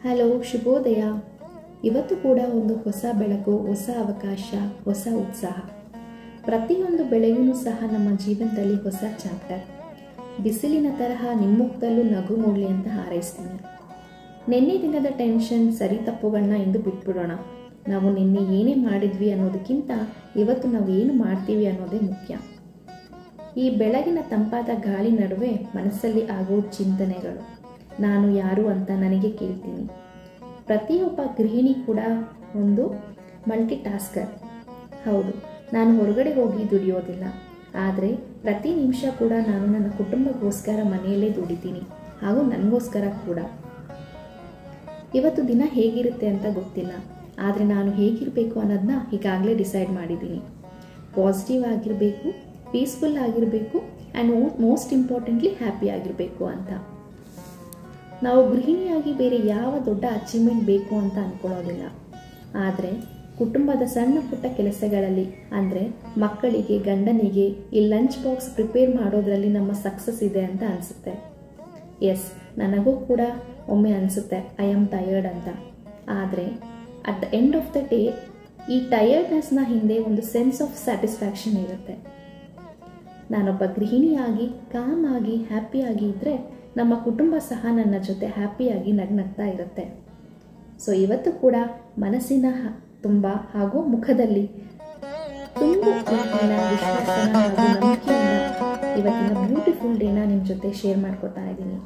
Hello, ಶುಭೋದಯ. ಇವತ್ತು ಕೂಡ ಒಂದು ಹೊಸ ಬೆಳಕು, ಹೊಸ ಅವಕಾಶ, ಹೊಸ ಉತ್ಸಾಹ. ಪ್ರತಿಯೊಂದು ಬೆಳಗಿನೂ ಸಹ ನಮ್ಮ ಜೀವನದಲ್ಲಿ ಹೊಸ ಚಾಪ್ಟರ್. ಬಿಸಿಲಿನ ತರಹ ನಿಮ್ಮುಖದಲ್ಲೂ ನಗು ಮೂಡಲಿ ಅಂತ ಹಾರೈಸ್ತೀನಿ. ನಿನ್ನೆ ದಿನದ ಟೆನ್ಷನ್, ಸರಿ ತಪ್ಪುಗಳನ್ನ ಇಂದು ಬಿಟ್ಬಿಡೋಣ. ನಾವು ನಿನ್ನೆ ಏನೇ ಮಾಡಿದ್ವಿ ಅನ್ನೋದಕ್ಕಿಂತ ಇವತ್ತು ನಾವು ಏನು ಮಾಡ್ತೀವಿ ಅನ್ನೋದೇ ಮುಖ್ಯ. ಈ ಬೆಳಗಿನ ತಂಪಾದ ಗಾಳಿ ನಡುವೆ ಮನಸ್ಸಲ್ಲಿ ಆಗೋ ಚಿಂತನೆಗಳು. ನಾನು ಯಾರು ಅಂತ ನನಗೆ ಕೇಳ್ತೀನಿ. ಪ್ರತಿಯೊಬ್ಬ ಗೃಹಿಣಿ ಕೂಡ ಒಂದು ಮಲ್ಟಿ ಟಾಸ್ಕರ್. ಹೌದು, ನಾನು ಹೊರಗಡೆ ಹೋಗಿ ದುಡಿಯೋದಿಲ್ಲ, ಆದರೆ ಪ್ರತಿ ನಿಮಿಷ ಕೂಡ ನಾನು ನನ್ನ ಕುಟುಂಬಕ್ಕೋಸ್ಕರ ಮನೆಯಲ್ಲೇ ದುಡಿತೀನಿ, ಹಾಗೂ ನನಗೋಸ್ಕರ ಕೂಡ. ಇವತ್ತು ದಿನ ಹೇಗಿರುತ್ತೆ ಅಂತ ಗೊತ್ತಿಲ್ಲ, ಆದರೆ ನಾನು ಹೇಗಿರಬೇಕು ಅನ್ನೋದನ್ನ ಈಗಾಗಲೇ ಡಿಸೈಡ್ ಮಾಡಿದ್ದೀನಿ. ಪಾಸಿಟಿವ್ ಆಗಿರಬೇಕು, ಪೀಸ್ಫುಲ್ ಆಗಿರಬೇಕು, ಆ್ಯಂಡ್ ಮೋಸ್ಟ್ ಇಂಪಾರ್ಟೆಂಟ್ಲಿ ಹ್ಯಾಪಿ ಆಗಿರಬೇಕು ಅಂತ. ನಾವು ಗೃಹಿಣಿಯಾಗಿ ಬೇರೆ ಯಾವ ದೊಡ್ಡ ಅಚೀವ್ಮೆಂಟ್ ಬೇಕು ಅಂತ ಅಂದ್ಕೊಳ್ಳೋದಿಲ್ಲ, ಆದರೆ ಕುಟುಂಬದ ಸಣ್ಣ ಪುಟ್ಟ ಕೆಲಸಗಳಲ್ಲಿ, ಅಂದರೆ ಮಕ್ಕಳಿಗೆ, ಗಂಡನಿಗೆ ಈ ಲಂಚ್ ಬಾಕ್ಸ್ ಪ್ರಿಪೇರ್ ಮಾಡೋದ್ರಲ್ಲಿ ನಮ್ಮ ಸಕ್ಸಸ್ ಇದೆ ಅಂತ ಅನಿಸುತ್ತೆ. ಎಸ್, ನನಗೂ ಕೂಡ ಒಮ್ಮೆ ಅನಿಸುತ್ತೆ ಐ ಆಮ್ ಟಯರ್ಡ್ ಅಂತ. ಆದರೆ at the end of the day ಈ ಟಯರ್ಡ್ನೆಸ್ನ ಹಿಂದೆ ಒಂದು ಸೆನ್ಸ್ ಆಫ್ ಸ್ಯಾಟಿಸ್ಫ್ಯಾಕ್ಷನ್ ಇರುತ್ತೆ. ನಾನೊಬ್ಬ ಗೃಹಿಣಿಯಾಗಿ ಕಾಮಾಗಿ ಹ್ಯಾಪಿಯಾಗಿ ಇದ್ದರೆ ನಮ್ಮ ಕುಟುಂಬ ಸಹ ನನ್ನ ಜೊತೆ ಹ್ಯಾಪಿಯಾಗಿ ನಗ್ನಗ್ತಾ ಇರುತ್ತೆ. ಸೊ ಇವತ್ತು ಕೂಡ ಮನಸ್ಸಿನ ತುಂಬ ಹಾಗೂ ಮುಖದಲ್ಲಿ ತುಂಬು ವಿಶ್ವಾಸನ ಹಾಗೂ ನಂಬಿಕೆಯಿಂದ ಇವತ್ತಿನ ಬ್ಯೂಟಿಫುಲ್ ಡೇನ ನಿಮ್ಮ ಜೊತೆ ಶೇರ್ ಮಾಡ್ಕೊತಾ ಇದ್ದೀನಿ.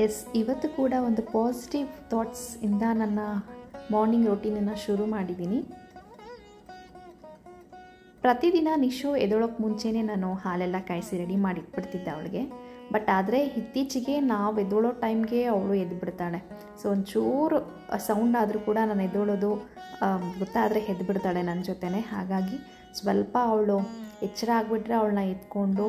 ಎಸ್, ಇವತ್ತು ಕೂಡ ಒಂದು ಪಾಸಿಟಿವ್ ಥಾಟ್ಸ್ ಇಂದ ನನ್ನ ಮಾರ್ನಿಂಗ್ ರೊಟೀನನ್ನು ಶುರು ಮಾಡಿದ್ದೀನಿ. ಪ್ರತಿದಿನ ನಿಶು ಎದೊಳಕ್ಕೆ ಮುಂಚೆನೇ ನಾನು ಹಾಲೆಲ್ಲ ಕಾಯಿಸಿ ರೆಡಿ ಮಾಡಿಟ್ಬಿಡ್ತಿದ್ದೆ ಅವಳಿಗೆ. ಬಟ್ ಆದರೆ ಇತ್ತೀಚೆಗೆ ನಾವು ಎದ್ದೋಳೋ ಟೈಮ್ಗೆ ಅವಳು ಎದ್ದುಬಿಡ್ತಾಳೆ. ಸೊ ಒಂಚೂರು ಸೌಂಡ್ ಆದರೂ ಕೂಡ ನಾನು ಎದ್ದೋಳೋದು ಗೊತ್ತಾದರೆ ಎದ್ದುಬಿಡ್ತಾಳೆ ನನ್ನ ಜೊತೆನೇ. ಹಾಗಾಗಿ ಸ್ವಲ್ಪ ಅವಳು ಎಚ್ಚರ ಆಗಿಬಿಟ್ರೆ ಅವಳನ್ನ ಎತ್ಕೊಂಡು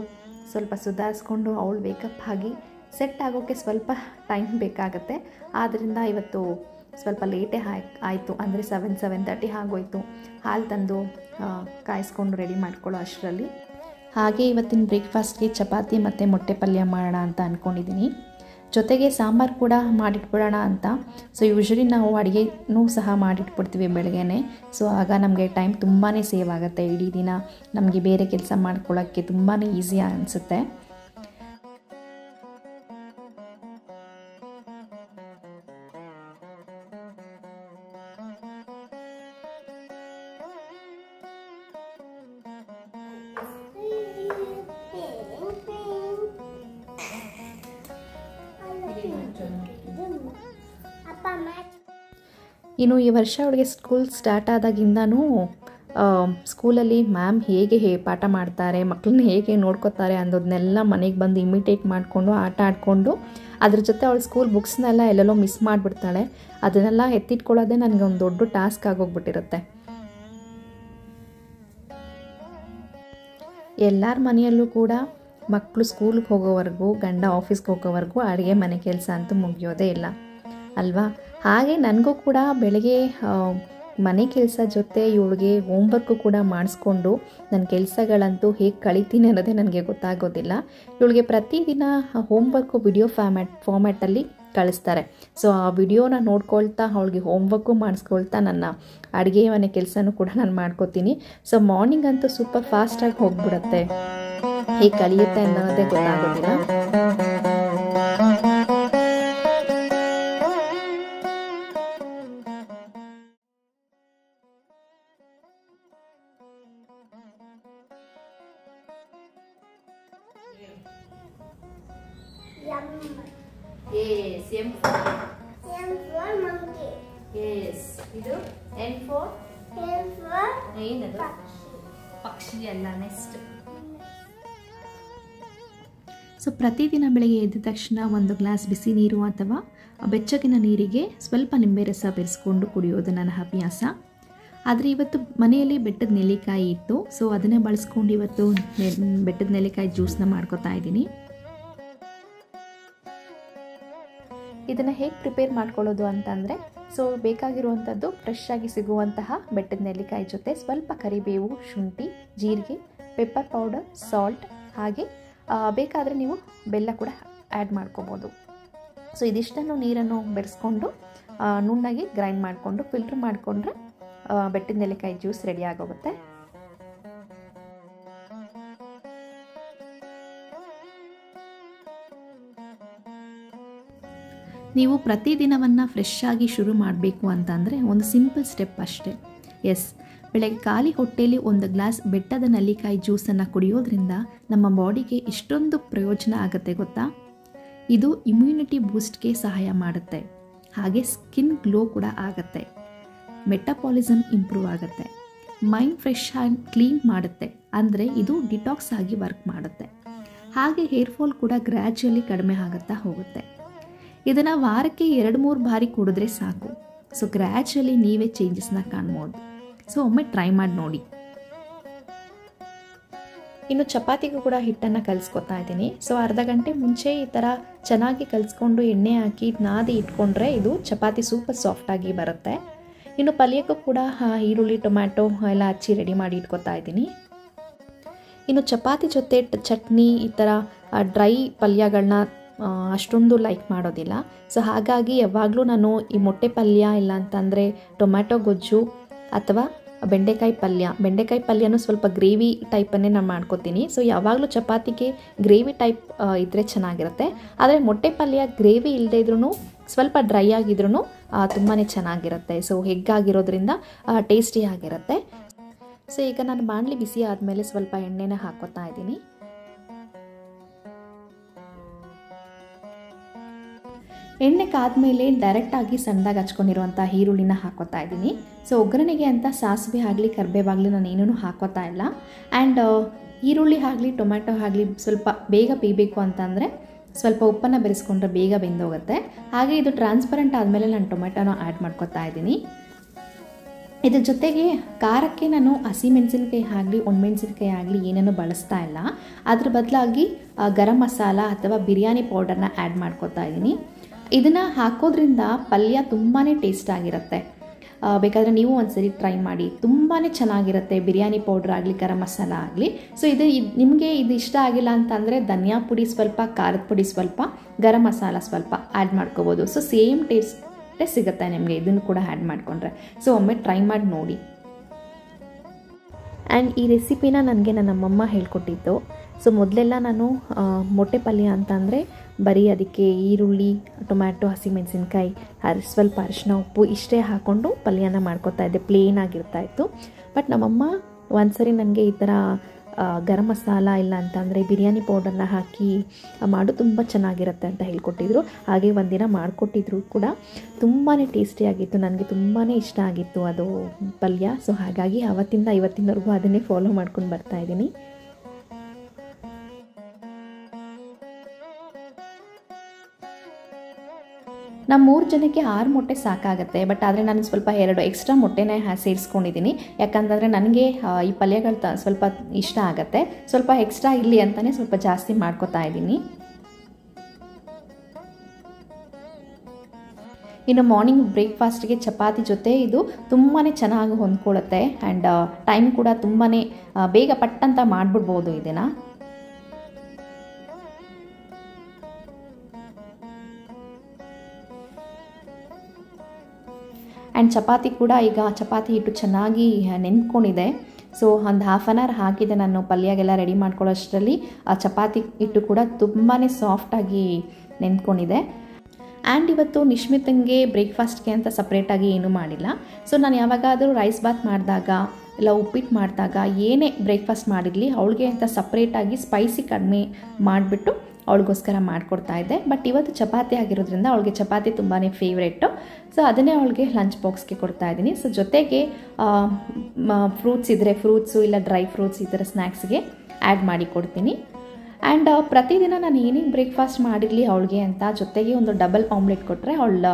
ಸ್ವಲ್ಪ ಸುಧಾರಿಸ್ಕೊಂಡು ಅವಳು ವೇಕಪ್ ಆಗಿ ಸೆಟ್ ಆಗೋಕ್ಕೆ ಸ್ವಲ್ಪ ಟೈಮ್ ಬೇಕಾಗುತ್ತೆ. ಆದ್ದರಿಂದ ಇವತ್ತು ಸ್ವಲ್ಪ ಲೇಟೇ ಆಯಿತು, ಅಂದರೆ 7:30 ಆಗೋಯಿತು. ಹಾಲು ತಂದು ಕಾಯಿಸ್ಕೊಂಡು ರೆಡಿ ಮಾಡ್ಕೊಳ್ಳೋ ಅಷ್ಟರಲ್ಲಿ. ಹಾಗೆ ಇವತ್ತಿನ ಬ್ರೇಕ್ಫಾಸ್ಟ್ಗೆ ಚಪಾತಿ ಮತ್ತು ಮೊಟ್ಟೆ ಪಲ್ಯ ಮಾಡೋಣ ಅಂತ ಅಂದ್ಕೊಂಡಿದ್ದೀನಿ. ಜೊತೆಗೆ ಸಾಂಬಾರು ಕೂಡ ಮಾಡಿಟ್ಬಿಡೋಣ ಅಂತ. ಸೊ ಯೂಶ್ವಲಿ ನಾವು ಅಡುಗೆನೂ ಸಹ ಮಾಡಿಟ್ಬಿಡ್ತೀವಿ ಬೆಳಗ್ಗೆನೇ. ಸೊ ಆಗ ನಮಗೆ ಟೈಮ್ ತುಂಬಾ ಸೇವ್ ಆಗುತ್ತೆ. ಇಡೀ ದಿನ ನಮಗೆ ಬೇರೆ ಕೆಲಸ ಮಾಡ್ಕೊಳ್ಳೋಕ್ಕೆ ತುಂಬಾ ಈಸಿ ಅನಿಸುತ್ತೆ. ಇನ್ನು ಈ ವರ್ಷ ಅವಳಿಗೆ ಸ್ಕೂಲ್ ಸ್ಟಾರ್ಟ್ ಆದಾಗಿಂದನೂ ಸ್ಕೂಲಲ್ಲಿ ಮ್ಯಾಮ್ ಹೇಗೆ ಪಾಠ ಮಾಡ್ತಾರೆ, ಮಕ್ಕಳನ್ನ ಹೇಗೆ ನೋಡ್ಕೋತಾರೆ ಅನ್ನೋದನ್ನೆಲ್ಲ ಮನೆಗೆ ಬಂದು ಇಮಿಟೇಟ್ ಮಾಡಿಕೊಂಡು ಆಟ ಆಡಿಕೊಂಡು ಅದ್ರ ಜೊತೆ ಅವಳು ಸ್ಕೂಲ್ ಬುಕ್ಸ್ನೆಲ್ಲ ಎಲ್ಲೆಲ್ಲೋ ಮಿಸ್ ಮಾಡಿಬಿಡ್ತಾಳೆ. ಅದನ್ನೆಲ್ಲ ಎತ್ತಿಟ್ಕೊಳ್ಳೋದೇ ನನಗೆ ಒಂದು ದೊಡ್ಡ ಟಾಸ್ಕ್ ಆಗೋಗ್ಬಿಟ್ಟಿರುತ್ತೆ. ಎಲ್ಲರ ಮನೆಯಲ್ಲೂ ಕೂಡ ಮಕ್ಕಳು ಸ್ಕೂಲ್ಗೆ ಹೋಗೋವರೆಗೂ, ಗಂಡ ಆಫೀಸ್ಗೆ ಹೋಗೋವರೆಗೂ ಅಡುಗೆ ಮನೆ ಕೆಲಸ ಅಂತೂ ಮುಗಿಯೋದೇ ಇಲ್ಲ ಅಲ್ವಾ? ಹಾಗೆ ನನಗೂ ಕೂಡ ಬೆಳಗ್ಗೆ ಮನೆ ಕೆಲಸ ಜೊತೆ ಇವಳಿಗೆ ಹೋಮ್ವರ್ಕು ಕೂಡ ಮಾಡಿಸ್ಕೊಂಡು ನನ್ನ ಕೆಲಸಗಳಂತೂ ಹೇಗೆ ಕಳಿತೀನಿ ಅನ್ನೋದೇ ನನಗೆ ಗೊತ್ತಾಗೋದಿಲ್ಲ. ಇವಳಿಗೆ ಪ್ರತಿದಿನ ಹೋಮ್ವರ್ಕು ವಿಡಿಯೋ ಫಾರ್ಮ್ಯಾಟಲ್ಲಿ ಕಳಿಸ್ತಾರೆ. ಸೊ ಆ ವಿಡಿಯೋನ ನೋಡ್ಕೊಳ್ತಾ ಅವಳಿಗೆ ಹೋಮ್ವರ್ಕು ಮಾಡಿಸ್ಕೊಳ್ತಾ ನನ್ನ ಅಡುಗೆ ಮನೆ ಕೆಲಸನೂ ಕೂಡ ನಾನು ಮಾಡ್ಕೋತೀನಿ. ಸೊ ಮಾರ್ನಿಂಗ್ ಅಂತೂ ಸೂಪರ್ ಫಾಸ್ಟಾಗಿ ಹೋಗ್ಬಿಡುತ್ತೆ. ಹೇಗೆ ಕಲಿಯುತ್ತೆ ಅನ್ನೋದೇ ಗೊತ್ತಾಗೋದಿಲ್ಲ. Yes, M for monkey. Yes, ಇದು N for ಏನದು? ಪಕ್ಷಿ ಅಲ್ಲ, ನೆಕ್ಸ್ಟ್. ಸೊ ಪ್ರತಿದಿನ ಬೆಳಗ್ಗೆ ಎದ್ದ ತಕ್ಷಣ ಒಂದು ಗ್ಲಾಸ್ ಬಿಸಿ ನೀರು ಅಥವಾ ಬೆಚ್ಚಗಿನ ನೀರಿಗೆ ಸ್ವಲ್ಪ ನಿಂಬೆ ರಸ ಬೆರೆಸ್ಕೊಂಡು ಕುಡಿಯೋದು ನನ್ನ ಅಭ್ಯಾಸ. ಆದರೆ ಇವತ್ತು ಮನೆಯಲ್ಲಿ ಬೆಟ್ಟದ ನೆಲ್ಲಿಕಾಯಿ ಇತ್ತು. ಸೊ ಅದನ್ನೇ ಬಳಸ್ಕೊಂಡು ಇವತ್ತು ಬೆಟ್ಟದ ನೆಲ್ಲಿಕಾಯಿ ಜ್ಯೂಸನ್ನ ಮಾಡ್ಕೊತಾ ಇದ್ದೀನಿ. ಇದನ್ನು ಹೇಗೆ ಪ್ರಿಪೇರ್ ಮಾಡ್ಕೊಳ್ಳೋದು ಅಂತಂದರೆ, ಸೊ ಬೇಕಾಗಿರುವಂಥದ್ದು ಫ್ರೆಶ್ ಆಗಿ ಸಿಗುವಂತಹ ಬೆಟ್ಟದ ನೆಲ್ಲಿಕಾಯಿ ಜೊತೆ ಸ್ವಲ್ಪ ಕರಿಬೇವು, ಶುಂಠಿ, ಜೀರಿಗೆ ಪೆಪ್ಪರ್ ಪೌಡರ್, ಸಾಲ್ಟ್, ಹಾಗೆ ಬೇಕಾದರೆ ನೀವು ಬೆಲ್ಲ ಕೂಡ ಆ್ಯಡ್ ಮಾಡ್ಕೋಬೋದು. ಸೊ ಇದಿಷ್ಟನ್ನು ನೀರನ್ನು ಬೆರೆಸ್ಕೊಂಡು ನುಣ್ಣಗೆ ಗ್ರೈಂಡ್ ಮಾಡಿಕೊಂಡು ಫಿಲ್ಟ್ರ್ ಮಾಡಿಕೊಂಡ್ರೆ ಬೆಟ್ಟದ ನೆಲ್ಲಿಕಾಯಿ ಜ್ಯೂಸ್ ರೆಡಿ ಆಗೋಗುತ್ತೆ. ನೀವು ಪ್ರತಿದಿನವನ್ನು ಫ್ರೆಶ್ ಆಗಿ ಶುರು ಮಾಡಬೇಕು ಅಂತಂದರೆ ಒಂದು ಸಿಂಪಲ್ ಸ್ಟೆಪ್ ಅಷ್ಟೇ. ಎಸ್, ಬೆಳಗ್ಗೆ ಖಾಲಿ ಹೊಟ್ಟೆಯಲ್ಲಿ ಒಂದು ಗ್ಲಾಸ್ ಬೆಟ್ಟದ ನೆಲ್ಲಿಕಾಯಿ ಜ್ಯೂಸನ್ನು ಕುಡಿಯೋದ್ರಿಂದ ನಮ್ಮ ಬಾಡಿಗೆ ಎಷ್ಟೊಂದು ಪ್ರಯೋಜನ ಆಗುತ್ತೆ ಗೊತ್ತಾ. ಇದು ಇಮ್ಯುನಿಟಿ ಬೂಸ್ಟ್ಗೆ ಸಹಾಯ ಮಾಡುತ್ತೆ, ಹಾಗೆ ಸ್ಕಿನ್ ಗ್ಲೋ ಕೂಡ ಆಗುತ್ತೆ, ಮೆಟಪಾಲಿಸಮ್ ಇಂಪ್ರೂವ್ ಆಗುತ್ತೆ, ಮೈಂಡ್ ಫ್ರೆಶ್ ಆ್ಯಂಡ್ ಕ್ಲೀನ್ ಮಾಡುತ್ತೆ, ಅಂದರೆ ಇದು ಡಿಟಾಕ್ಸ್ ಆಗಿ ವರ್ಕ್ ಮಾಡುತ್ತೆ, ಹಾಗೆ ಹೇರ್ ಫಾಲ್ ಕೂಡ ಗ್ರ್ಯಾಜುಯಲಿ ಕಡಿಮೆ ಆಗುತ್ತಾ ಹೋಗುತ್ತೆ. ಇದನ್ನು ವಾರಕ್ಕೆ 2-3 ಬಾರಿ ಕುಡಿದ್ರೆ ಸಾಕು. ಸೊ ಗ್ರ್ಯಾಜುಯಲಿ ನೀವೇ ಚೇಂಜಸ್ನ ಕಾಣ್ಬೋದು. ಸೊ ಒಮ್ಮೆ ಟ್ರೈ ಮಾಡಿ ನೋಡಿ. ಇನ್ನು ಚಪಾತಿಗೂ ಕೂಡ ಹಿಟ್ಟನ್ನು ಕಲಿಸ್ಕೊತಾ ಇದ್ದೀನಿ. ಸೊ ಅರ್ಧ ಗಂಟೆ ಮುಂಚೆ ಈ ಥರ ಚೆನ್ನಾಗಿ ಕಲಿಸ್ಕೊಂಡು ಎಣ್ಣೆ ಹಾಕಿ ನಾದಿ ಇಟ್ಕೊಂಡ್ರೆ ಇದು ಚಪಾತಿ ಸೂಪರ್ ಸಾಫ್ಟಾಗಿ ಬರುತ್ತೆ. ಇನ್ನು ಪಲ್ಯಕ್ಕೂ ಕೂಡ ಈರುಳ್ಳಿ, ಟೊಮ್ಯಾಟೊ ಎಲ್ಲ ಹಚ್ಚಿ ರೆಡಿ ಮಾಡಿ ಇಟ್ಕೊತಾ ಇದ್ದೀನಿ. ಇನ್ನು ಚಪಾತಿ ಜೊತೆ ಚಟ್ನಿ, ಈ ಥರ ಡ್ರೈ ಪಲ್ಯಗಳನ್ನ ಅಷ್ಟೊಂದು ಲೈಕ್ ಮಾಡೋದಿಲ್ಲ. ಸೊ ಹಾಗಾಗಿ ಯಾವಾಗಲೂ ನಾನು ಈ ಮೊಟ್ಟೆ ಪಲ್ಯ, ಇಲ್ಲ ಅಂತಂದರೆ ಟೊಮ್ಯಾಟೊ ಗೊಜ್ಜು ಅಥವಾ ಬೆಂಡೆಕಾಯಿ ಪಲ್ಯನೂ ಸ್ವಲ್ಪ ಗ್ರೇವಿ ಟೈಪನ್ನೇ ನಾನು ಮಾಡ್ಕೋತೀನಿ. ಸೊ ಯಾವಾಗಲೂ ಚಪಾತಿಗೆ ಗ್ರೇವಿ ಟೈಪ್ ಇದ್ದರೆ ಚೆನ್ನಾಗಿರುತ್ತೆ. ಆದರೆ ಮೊಟ್ಟೆ ಪಲ್ಯ ಗ್ರೇವಿ ಇಲ್ಲದೆ ಇದ್ರೂ ಸ್ವಲ್ಪ ಡ್ರೈ ಆಗಿದ್ರೂ ತುಂಬಾ ಚೆನ್ನಾಗಿರುತ್ತೆ. ಸೊ ಹೆಗ್ಗಾಗಿರೋದ್ರಿಂದ ಟೇಸ್ಟಿ ಆಗಿರುತ್ತೆ. ಸೊ ಈಗ ನಾನು ಬಾಣಲಿ ಬಿಸಿ ಆದಮೇಲೆ ಸ್ವಲ್ಪ ಎಣ್ಣೆನ ಹಾಕೋತಾ ಇದ್ದೀನಿ. ಎಣ್ಣೆ ಕಾದ್ಮೇಲೆ ಡೈರೆಕ್ಟಾಗಿ ಸಣ್ಣದಾಗಿ ಹಚ್ಕೊಂಡಿರುವಂಥ ಈರುಳ್ಳಿನ ಹಾಕೋತಾ ಇದ್ದೀನಿ. ಸೊ ಒಗ್ಗರಣೆಗೆ ಅಂತ ಸಾಸಿವೆ ಆಗಲಿ ಕರಿಬೇವಾಗಲಿ ನಾನು ಏನೂ ಹಾಕೋತಾ ಇಲ್ಲ. ಆ್ಯಂಡ್ ಈರುಳ್ಳಿ ಆಗಲಿ ಟೊಮ್ಯಾಟೊ ಆಗಲಿ ಸ್ವಲ್ಪ ಬೇಗ ಬೇಯಬೇಕು ಅಂತಂದರೆ ಸ್ವಲ್ಪ ಉಪ್ಪನ್ನು ಬೆರೆಸ್ಕೊಂಡ್ರೆ ಬೇಗ ಬೆಂದೋಗುತ್ತೆ. ಹಾಗೆ ಇದು ಟ್ರಾನ್ಸ್ಪರೆಂಟ್ ಆದಮೇಲೆ ನಾನು ಟೊಮ್ಯಾಟೊನ ಆ್ಯಡ್ ಮಾಡ್ಕೋತಾ ಇದ್ದೀನಿ. ಇದ್ರ ಜೊತೆಗೆ ಖಾರಕ್ಕೆ ನಾನು ಹಸಿಮೆಣಸಿನ್ಕಾಯಿ ಆಗಲಿ ಒಣಮೆಣಸಿನ್ಕಾಯಿ ಆಗಲಿ ಏನನ್ನು ಬಳಸ್ತಾ ಇಲ್ಲ. ಅದ್ರ ಬದಲಾಗಿ ಗರಂ ಮಸಾಲ ಅಥವಾ ಬಿರಿಯಾನಿ ಪೌಡರ್ನ ಆ್ಯಡ್ ಮಾಡ್ಕೋತಾ ಇದ್ದೀನಿ. ಇದನ್ನು ಹಾಕೋದ್ರಿಂದ ಪಲ್ಯ ತುಂಬಾ ಟೇಸ್ಟ್ ಆಗಿರುತ್ತೆ. ಬೇಕಾದರೆ ನೀವು ಒಂದ್ಸರಿ ಟ್ರೈ ಮಾಡಿ, ತುಂಬಾ ಚೆನ್ನಾಗಿರುತ್ತೆ. ಬಿರಿಯಾನಿ ಪೌಡ್ರ್ ಆಗಲಿ ಗರಂ ಮಸಾಲ ಆಗಲಿ. ಸೊ ನಿಮಗೆ ಇದು ಇಷ್ಟ ಆಗಿಲ್ಲ ಅಂತಂದರೆ ಧನಿಯಾ ಪುಡಿ ಸ್ವಲ್ಪ, ಖಾರದ ಪುಡಿ ಸ್ವಲ್ಪ, ಗರಂ ಮಸಾಲ ಸ್ವಲ್ಪ ಆ್ಯಡ್ ಮಾಡ್ಕೋಬೋದು. ಸೊ ಸೇಮ್ ಟೇಸ್ಟೇ ಸಿಗುತ್ತೆ ನಿಮಗೆ ಇದನ್ನು ಕೂಡ ಆ್ಯಡ್ ಮಾಡಿಕೊಂಡ್ರೆ. ಸೊ ಒಮ್ಮೆ ಟ್ರೈ ಮಾಡಿ ನೋಡಿ. ಆ್ಯಂಡ್ ಈ ರೆಸಿಪಿನ ನನಗೆ ನನ್ನ ನಮ್ಮಮ್ಮ ಹೇಳ್ಕೊಟ್ಟಿದ್ದು. ಸೊ ಮೊದಲೆಲ್ಲ ನಾನು ಮೊಟ್ಟೆ ಪಲ್ಯ ಅಂತಂದರೆ ಬರೀ ಅದಕ್ಕೆ ಈರುಳ್ಳಿ, ಟೊಮ್ಯಾಟೊ, ಹಸಿಮೆಣಸಿನ್ಕಾಯಿ, ಸ್ವಲ್ಪ ಅರಿಶಿನ, ಉಪ್ಪು ಇಷ್ಟೇ ಹಾಕ್ಕೊಂಡು ಪಲ್ಯನ ಮಾಡ್ಕೊತಾ ಇದ್ದೆ, ಪ್ಲೇನ್ ಆಗಿರ್ತಾಯಿತ್ತು. ಬಟ್ ನಮ್ಮಮ್ಮ ಒಂದ್ಸರಿ ನನಗೆ ಈ ಥರ ಗರಂ ಮಸಾಲ ಇಲ್ಲ ಅಂತಂದರೆ ಬಿರಿಯಾನಿ ಪೌಡರ್ನ ಹಾಕಿ ಮಾಡು ತುಂಬ ಚೆನ್ನಾಗಿರುತ್ತೆ ಅಂತ ಹೇಳ್ಕೊಟ್ಟಿದ್ರು. ಹಾಗೆ ಒಂದಿನ ಮಾಡಿಕೊಟ್ಟಿದ್ರು ಕೂಡ. ತುಂಬಾ ಟೇಸ್ಟಿಯಾಗಿತ್ತು, ನನಗೆ ತುಂಬಾ ಇಷ್ಟ ಆಗಿತ್ತು ಅದು ಪಲ್ಯ. ಸೊ ಹಾಗಾಗಿ ಅವತ್ತಿಂದ ಇವತ್ತಿನವರೆಗೂ ಅದನ್ನೇ ಫಾಲೋ ಮಾಡ್ಕೊಂಡು ಬರ್ತಾಯಿದ್ದೀನಿ. ನಮ್ಮ 3 ಜನಕ್ಕೆ 6 ಮೊಟ್ಟೆ ಸಾಕಾಗುತ್ತೆ. ಬಟ್ ಆದರೆ ನಾನು ಸ್ವಲ್ಪ 2 ಎಕ್ಸ್ಟ್ರಾ ಮೊಟ್ಟೆನೇ ಸೇರಿಸ್ಕೊಂಡಿದ್ದೀನಿ. ಯಾಕಂತಂದರೆ ನನಗೆ ಈ ಪಲ್ಯಗಳು ಸ್ವಲ್ಪ ಇಷ್ಟ ಆಗುತ್ತೆ. ಸ್ವಲ್ಪ ಎಕ್ಸ್ಟ್ರಾ ಇರಲಿ ಅಂತಲೇ ಸ್ವಲ್ಪ ಜಾಸ್ತಿ ಮಾಡ್ಕೊತಾ ಇದ್ದೀನಿ. ಇನ್ನು ಮಾರ್ನಿಂಗ್ ಬ್ರೇಕ್ಫಾಸ್ಟ್ಗೆ ಚಪಾತಿ ಜೊತೆ ಇದು ತುಂಬಾ ಚೆನ್ನಾಗಿ ಹೊಂದ್ಕೊಳ್ಳುತ್ತೆ. ಆ್ಯಂಡ್ ಟೈಮ್ ಕೂಡ ತುಂಬಾ ಬೇಗ ಪಟ್ಟಂತ ಮಾಡಿಬಿಡ್ಬೋದು ಇದನ್ನು. ಆ್ಯಂಡ್ ಚಪಾತಿ ಕೂಡ ಈಗ ಚಪಾತಿ ಹಿಟ್ಟು ಚೆನ್ನಾಗಿ ನೆನ್ಕೊಂಡಿದೆ. ಸೊ ಒಂದು ಹಾಫ್ ಆನ್ ಅವರ್ ಹಾಕಿದೆ ನಾನು ಪಲ್ಯಗೆಲ್ಲ ರೆಡಿ ಮಾಡ್ಕೊಳ್ಳೋಷ್ಟರಲ್ಲಿ. ಆ ಚಪಾತಿ ಹಿಟ್ಟು ಕೂಡ ತುಂಬಾ ಸಾಫ್ಟಾಗಿ ನೆನ್ಕೊಂಡಿದೆ. ಆ್ಯಂಡ್ ಇವತ್ತು ನಿಶ್ಮಿತಂಗೆ ಬ್ರೇಕ್ಫಾಸ್ಟ್ಗೆ ಅಂತ ಸಪ್ರೇಟಾಗಿ ಏನೂ ಮಾಡಿಲ್ಲ. ಸೊ ನಾನು ಯಾವಾಗಾದರೂ ರೈಸ್ ಬಾತ್ ಮಾಡಿದಾಗ ಇಲ್ಲ ಉಪ್ಪಿಟ್ಟು ಮಾಡಿದಾಗ ಏನೇ ಬ್ರೇಕ್ಫಾಸ್ಟ್ ಮಾಡಿರಲಿ ಅವಳಿಗೆ ಅಂತ ಸಪ್ರೇಟಾಗಿ ಸ್ಪೈಸಿ ಕಡಿಮೆ ಮಾಡಿಬಿಟ್ಟು ಅವಳಿಗೋಸ್ಕರ ಮಾಡಿಕೊಡ್ತಾ ಇದ್ದೆ. ಬಟ್ ಇವತ್ತು ಚಪಾತಿ ಆಗಿರೋದ್ರಿಂದ ಅವಳಿಗೆ ಚಪಾತಿ ತುಂಬಾ ಫೇವ್ರೇಟು. ಸೊ ಅದನ್ನೇ ಅವಳಿಗೆ ಲಂಚ್ ಬಾಕ್ಸ್ಗೆ ಕೊಡ್ತಾ ಇದ್ದೀನಿ. ಸೊ ಜೊತೆಗೆ ಫ್ರೂಟ್ಸ್ ಇದ್ದರೆ ಫ್ರೂಟ್ಸು ಇಲ್ಲ ಡ್ರೈ ಫ್ರೂಟ್ಸ್ ಈ ಥರ ಸ್ನ್ಯಾಕ್ಸ್ಗೆ ಆ್ಯಡ್ ಮಾಡಿ ಕೊಡ್ತೀನಿ. ಆ್ಯಂಡ್ ಪ್ರತಿದಿನ ನಾನು ಏನೇ ಬ್ರೇಕ್ಫಾಸ್ಟ್ ಮಾಡಿರಲಿ ಅವಳಿಗೆ ಅಂತ ಜೊತೆಗೆ ಒಂದು ಡಬಲ್ ಆಮ್ಲೆಟ್ ಕೊಟ್ಟರೆ ಅವಳ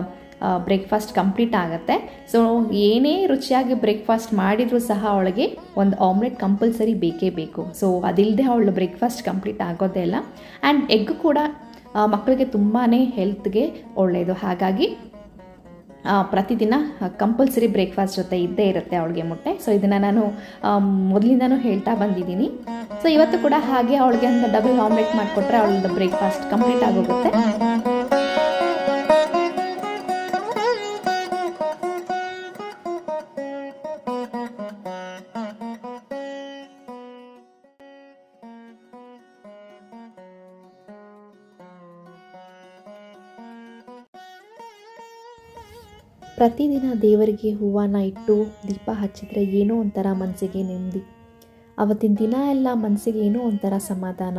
ಬ್ರೇಕ್ಫಾಸ್ಟ್ ಕಂಪ್ಲೀಟ್ ಆಗುತ್ತೆ. ಸೊ ಏನೇ ರುಚಿಯಾಗಿ ಬ್ರೇಕ್ಫಾಸ್ಟ್ ಮಾಡಿದರೂ ಸಹ ಅವಳಿಗೆ ಒಂದು ಆಮ್ಲೆಟ್ ಕಂಪಲ್ಸರಿ ಬೇಕೇ ಬೇಕು. ಸೊ ಅದಿಲ್ಲದೆ ಅವಳ ಬ್ರೇಕ್ಫಾಸ್ಟ್ ಕಂಪ್ಲೀಟ್ ಆಗೋದೇ ಇಲ್ಲ. ಆ್ಯಂಡ್ ಎಗ್ ಕೂಡ ಮಕ್ಕಳಿಗೆ ತುಂಬಾ ಹೆಲ್ತ್ಗೆ ಒಳ್ಳೆಯದು. ಹಾಗಾಗಿ ಪ್ರತಿದಿನ ಕಂಪಲ್ಸರಿ ಬ್ರೇಕ್ಫಾಸ್ಟ್ ಜೊತೆ ಇದ್ದೇ ಇರುತ್ತೆ ಅವಳಿಗೆ ಮೊಟ್ಟೆ. ಸೊ ಇದನ್ನು ನಾನು ಮೊದಲಿಂದನೂ ಹೇಳ್ತಾ ಬಂದಿದ್ದೀನಿ. ಸೊ ಇವತ್ತು ಕೂಡ ಹಾಗೆ ಅವಳಿಗೆ ಒಂದು ಡಬಲ್ ಆಮ್ಲೆಟ್ ಮಾಡಿಕೊಟ್ರೆ ಅವಳದ್ದು ಬ್ರೇಕ್ಫಾಸ್ಟ್ ಕಂಪ್ಲೀಟ್ ಆಗೋಗುತ್ತೆ. ಪ್ರತಿದಿನ ದೇವರಿಗೆ ಹೂವನ್ನು ಇಟ್ಟು ದೀಪ ಹಚ್ಚಿದರೆ ಏನೋ ಒಂಥರ ಮನಸ್ಸಿಗೆ ನೆಮ್ಮದಿ. ಅವತ್ತಿನ ದಿನ ಎಲ್ಲ ಮನಸ್ಸಿಗೆ ಏನೋ ಒಂಥರ ಸಮಾಧಾನ,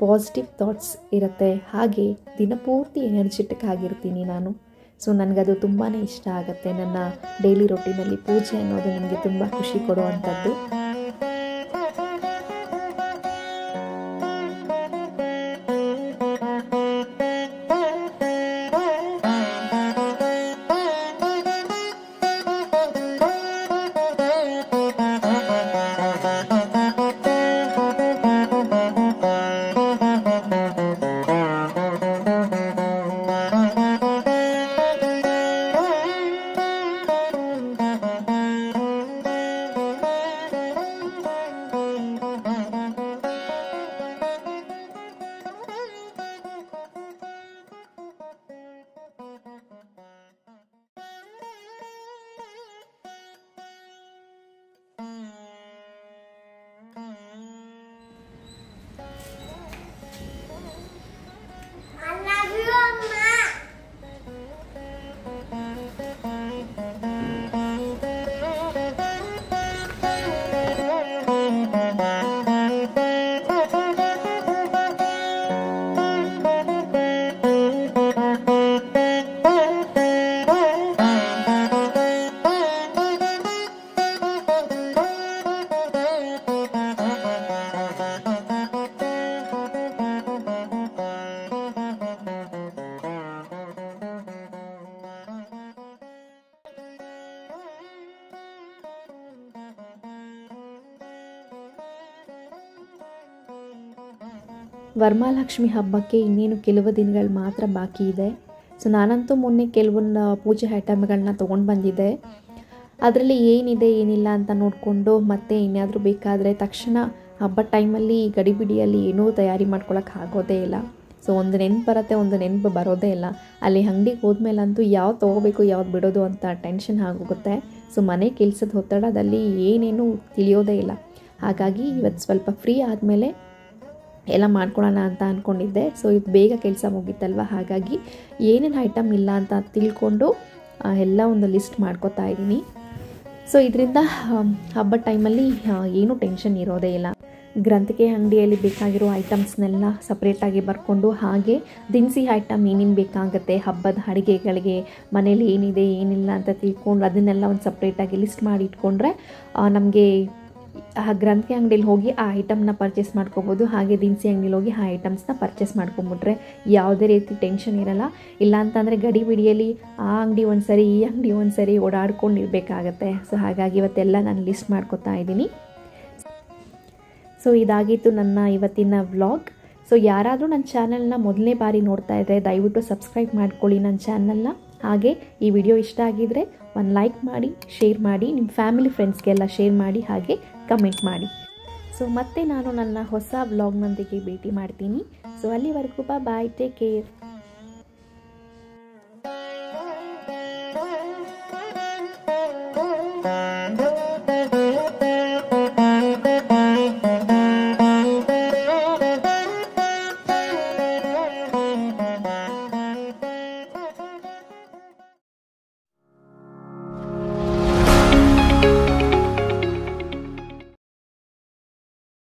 ಪಾಸಿಟಿವ್ ಥಾಟ್ಸ್ ಇರುತ್ತೆ. ಹಾಗೆ ದಿನಪೂರ್ತಿ ಎನರ್ಜೆಟಿಕ್ ಆಗಿರ್ತೀನಿ ನಾನು. ಸೊ ನನಗದು ತುಂಬಾ ಇಷ್ಟ ಆಗುತ್ತೆ. ನನ್ನ ಡೈಲಿ ರೊಟೀನಲ್ಲಿ ಪೂಜೆ ಅನ್ನೋದು ನನಗೆ ತುಂಬ ಖುಷಿ ಕೊಡುವಂಥದ್ದು. ವರಮಹಾಲಕ್ಷ್ಮಿ ಹಬ್ಬಕ್ಕೆ ಇನ್ನೇನು ಕೆಲವು ದಿನಗಳು ಮಾತ್ರ ಬಾಕಿ ಇದೆ. ಸೊ ನಾನಂತೂ ಮೊನ್ನೆ ಕೆಲವೊಂದು ಪೂಜೆ ಐಟಮ್ಗಳನ್ನ ತೊಗೊಂಡು ಬಂದಿದ್ದೆ. ಅದರಲ್ಲಿ ಏನಿದೆ ಏನಿಲ್ಲ ಅಂತ ನೋಡಿಕೊಂಡು ಮತ್ತೆ ಇನ್ಯಾದರೂ ಬೇಕಾದರೆ ತಕ್ಷಣ ಹಬ್ಬದ ಟೈಮಲ್ಲಿ ಗಡಿಬಿಡಿಯಲ್ಲಿ ಏನೂ ತಯಾರಿ ಮಾಡ್ಕೊಳ್ಳೋಕೆ ಆಗೋದೇ ಇಲ್ಲ. ಸೊ ಒಂದು ನೆನಪು ಬರುತ್ತೆ, ಒಂದು ನೆನಪು ಬರೋದೇ ಇಲ್ಲ. ಅಲ್ಲಿ ಅಂಗಡಿಗೆ ಹೋದ್ಮೇಲಂತೂ ಯಾವ್ದು ತೊಗೋಬೇಕು ಯಾವ್ದು ಬಿಡೋದು ಅಂತ ಟೆನ್ಷನ್ ಆಗೋಗುತ್ತೆ. ಸೊ ಮನೆ ಕೆಲಸದ ಒತ್ತಡದಲ್ಲಿ ಏನೇನು ತಿಳಿಯೋದೇ ಇಲ್ಲ. ಹಾಗಾಗಿ ಇವತ್ತು ಸ್ವಲ್ಪ ಫ್ರೀ ಆದಮೇಲೆ ಎಲ್ಲ ಮಾಡ್ಕೊಳ್ಳೋಣ ಅಂತ ಅಂದ್ಕೊಂಡಿದ್ದೆ. ಸೊ ಇದು ಬೇಗ ಕೆಲಸ ಮುಗೀತಲ್ವ, ಹಾಗಾಗಿ ಏನೇನು ಐಟಮ್ ಇಲ್ಲ ಅಂತ ತಿಳ್ಕೊಂಡು ಎಲ್ಲ ಒಂದು ಲಿಸ್ಟ್ ಮಾಡ್ಕೋತಾ ಇದ್ದೀನಿ. ಸೊ ಇದರಿಂದ ಹಬ್ಬದ ಟೈಮಲ್ಲಿ ಏನೂ ಟೆನ್ಷನ್ ಇರೋದೇ ಇಲ್ಲ. ಗ್ರಂಥಿಕೆ ಅಂಗಡಿಯಲ್ಲಿ ಬೇಕಾಗಿರೋ ಐಟಮ್ಸ್ನೆಲ್ಲ ಸಪ್ರೇಟಾಗಿ ಬರ್ಕೊಂಡು, ಹಾಗೆ ದಿನಸಿ ಐಟಮ್ ಏನೇನು ಬೇಕಾಗುತ್ತೆ ಹಬ್ಬದ ಅಡುಗೆಗಳಿಗೆ, ಮನೇಲಿ ಏನಿದೆ ಏನಿಲ್ಲ ಅಂತ ತಿಳ್ಕೊಂಡು ಅದನ್ನೆಲ್ಲ ಒಂದು ಸಪ್ರೇಟಾಗಿ ಲಿಸ್ಟ್ ಮಾಡಿ ಇಟ್ಕೊಂಡ್ರೆ ನಮಗೆ ಆ ಗ್ರಂಥಿಕೆ ಅಂಗಡಿಯಲ್ಲಿ ಹೋಗಿ ಆ ಐಟಮ್ನ ಪರ್ಚೇಸ್ ಮಾಡ್ಕೊಬೋದು. ಹಾಗೆ ದಿನಸಿ ಅಂಗಡಿಲಿ ಹೋಗಿ ಆ ಐಟಮ್ಸ್ನ ಪರ್ಚೇಸ್ ಮಾಡ್ಕೊಂಬಿಟ್ರೆ ಯಾವುದೇ ರೀತಿ ಟೆನ್ಷನ್ ಇರೋಲ್ಲ. ಇಲ್ಲ ಅಂತಂದರೆ ಗಡಿಬಿಡಿಯಲ್ಲಿ ಆ ಅಂಗಡಿ ಒಂದು ಸರಿ ಈ ಅಂಗಡಿ ಒಂದು ಸರಿ ಓಡಾಡ್ಕೊಂಡು ಇರಬೇಕಾಗತ್ತೆ. ಸೊ ಹಾಗಾಗಿ ಇವತ್ತೆಲ್ಲ ನಾನು ಲಿಸ್ಟ್ ಮಾಡ್ಕೊತಾ ಇದ್ದೀನಿ. ಸೊ ಇದಾಗಿತ್ತು ನನ್ನ ಇವತ್ತಿನ ವ್ಲಾಗ್. ಸೊ ಯಾರಾದರೂ ನನ್ನ ಚಾನಲ್ನ ಮೊದಲನೇ ಬಾರಿ ನೋಡ್ತಾ ಇದ್ದರೆ ದಯವಿಟ್ಟು ಸಬ್ಸ್ಕ್ರೈಬ್ ಮಾಡ್ಕೊಳ್ಳಿ ನನ್ನ ಚಾನಲ್ನ. ಹಾಗೆ ಈ ವಿಡಿಯೋ ಇಷ್ಟ ಆಗಿದರೆ ಒಂದು ಲೈಕ್ ಮಾಡಿ, ಶೇರ್ ಮಾಡಿ, ನಿಮ್ಮ ಫ್ಯಾಮಿಲಿ ಫ್ರೆಂಡ್ಸ್ಗೆಲ್ಲ ಶೇರ್ ಮಾಡಿ, ಹಾಗೆ ಕಮೆಂಟ್ ಮಾಡಿ. ಸೊ ಮತ್ತೆ ನಾನು ನನ್ನ ಹೊಸ ವ್ಲಾಗ್ನೊಂದಿಗೆ ಭೇಟಿ ಮಾಡ್ತೀನಿ. ಸೊ ಅಲ್ಲಿವರೆಗೂ ಬಾಯ್, ಟೇಕ್ ಕೇರ್.